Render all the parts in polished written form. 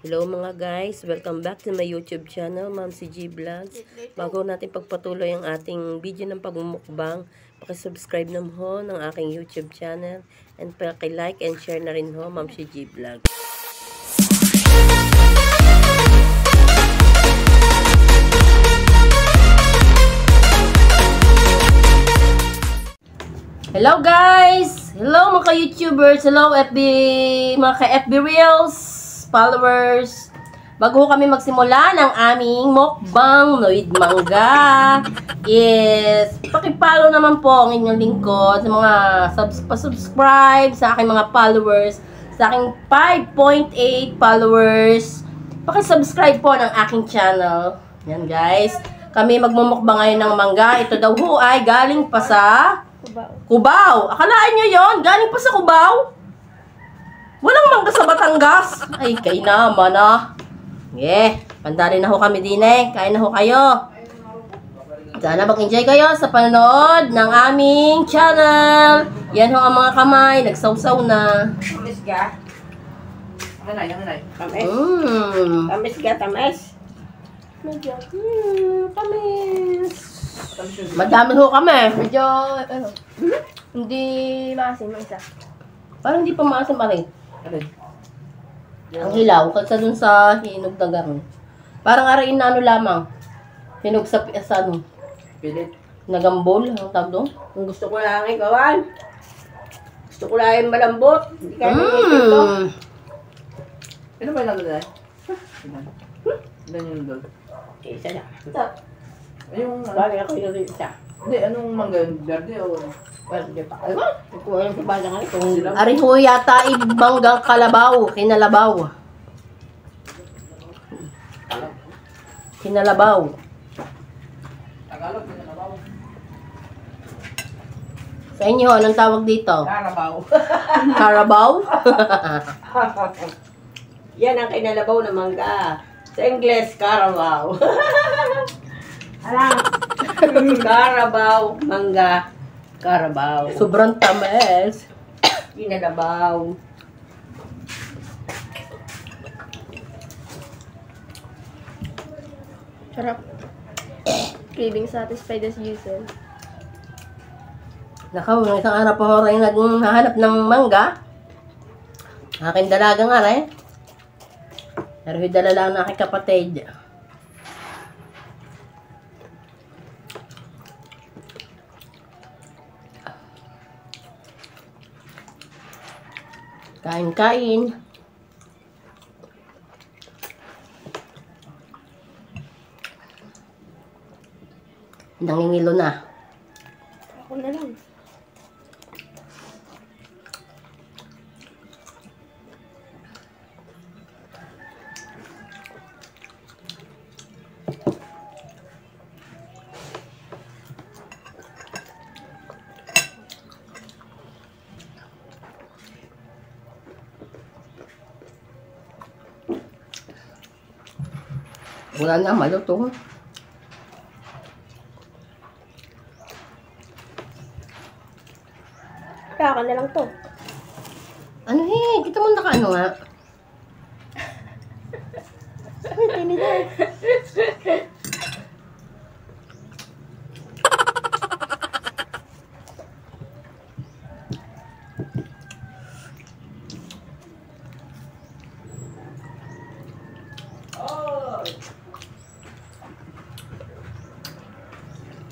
Hello mga guys, welcome back to my YouTube channel, Ma'am si G Vlogs. Bago natin pagpatuloy ang ating video ng pagmumukbang, paki-subscribe na ho ng aking YouTube channel and paki-like and share na rin ho, Ma'am si G Vlogs. Hello guys! Hello mga ka-YouTubers! Hello FB, mga ka-FB Reels followers! Bago kami magsimula ng aming mukbang Noid Mangga is paki-follow naman po ang inyong lingkod sa mga pa-subscribe sa aking mga followers, sa aking 5.8 followers. Paki-subscribe po ng aking channel. Yan guys. Kami magmumukbang ngayon ng mangga. Ito daw ho ay galing pa sa Cubao. Akalaan nyo yon, galing pa sa Cubao. Walang mangga sa Batangas. Ay, kay naman ah. Yeah, pandarin na ho kami din eh. Kain na ho kayo. Sana mag-enjoy kayo sa panonood ng aming channel. Yan ho ang mga kamay. Nagsawsaw na. Tamis ka? Tamis. Tamis ka, tamis. Medyo, tamis. Madami ho kami. Medyo, hindi maasim ang isa. Parang hindi pa maasim pa rin. Ang hilaw, kasi dun sa hinog na garon. Parang arayin na ano lamang. Hinog sa ano. Pilit. Nagambol, ang tawag doon. Kung gusto ko lang ikawan. Gusto ko lang malambot. Hindi ka nilipin ko. Ano ba yung nalala? Ilan yung nalala? Isa na. Yung bali ako yung isa. Hindi, anong mangga yun? Verde o? Verde pa. Ano? Kung alam sa bala nga ito. Ari ho yata ibanggang kalabaw, kinalabaw. Kinalabaw. Tagalog, kinalabaw. Sa inyo, anong tawag dito? Karabaw. Carabao? Yan ang kinalabaw na mangga. Sa Ingles, Carabao. Alam. Carabao, mangga, Carabao. Sobrang tamis. Kinalabaw. Sarap. Craving satisfied as usual. Nakaw, ng isang araw pa ho rin naghahanap ng mangga. Aking dalaga nga rin. Pero dala lang na aking kapatid. Kain-kain. Nangingilo na. Ako na lang. Wala na, malutong. Kaya ako na lang to. Ano kita mo naka-ano nga? Uy, tiniday.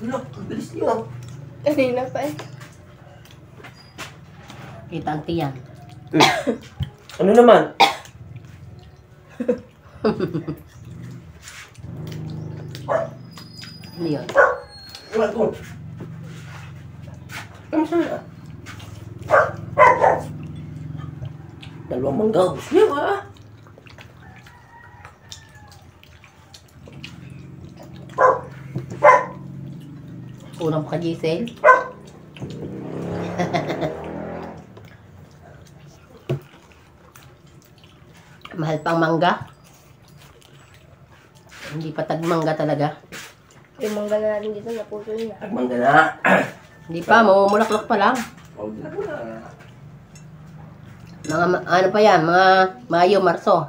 Look, ang bilis niyo. Kanina pa eh. Kita ang tiyan. Ano naman? Ano yun? Wala ko. Ano sana? Dalawang mangga. Gusto niya ba? Kulang pa ka, Giselle. Mahal pang mangga. Hindi pa tagmangga talaga. Yung mangga na natin dito, naputol na. Nagmangga na. Hindi pa, mamumulaklak pa lang. Huwag na po na. Mga, ano pa yan, mga Mayo, Marso.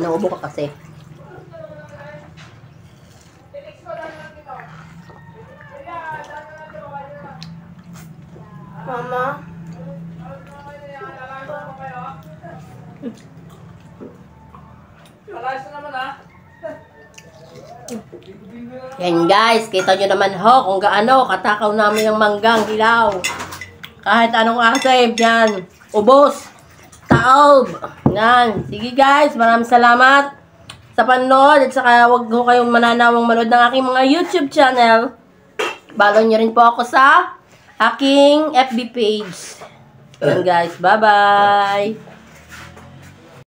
Naubo ka kasi. Mama. Yan guys, kita nyo naman ho kung gaano katakaw namin yung manggang hilaw. Kahit anong asim, yan. Ubos. Taob. Yan. Sige guys, maraming salamat sa panood. At saka huwag ho kayong mananawang manood ng aking mga YouTube channel. Follow nyo rin po ako sa aking FB page. Yan guys, bye-bye.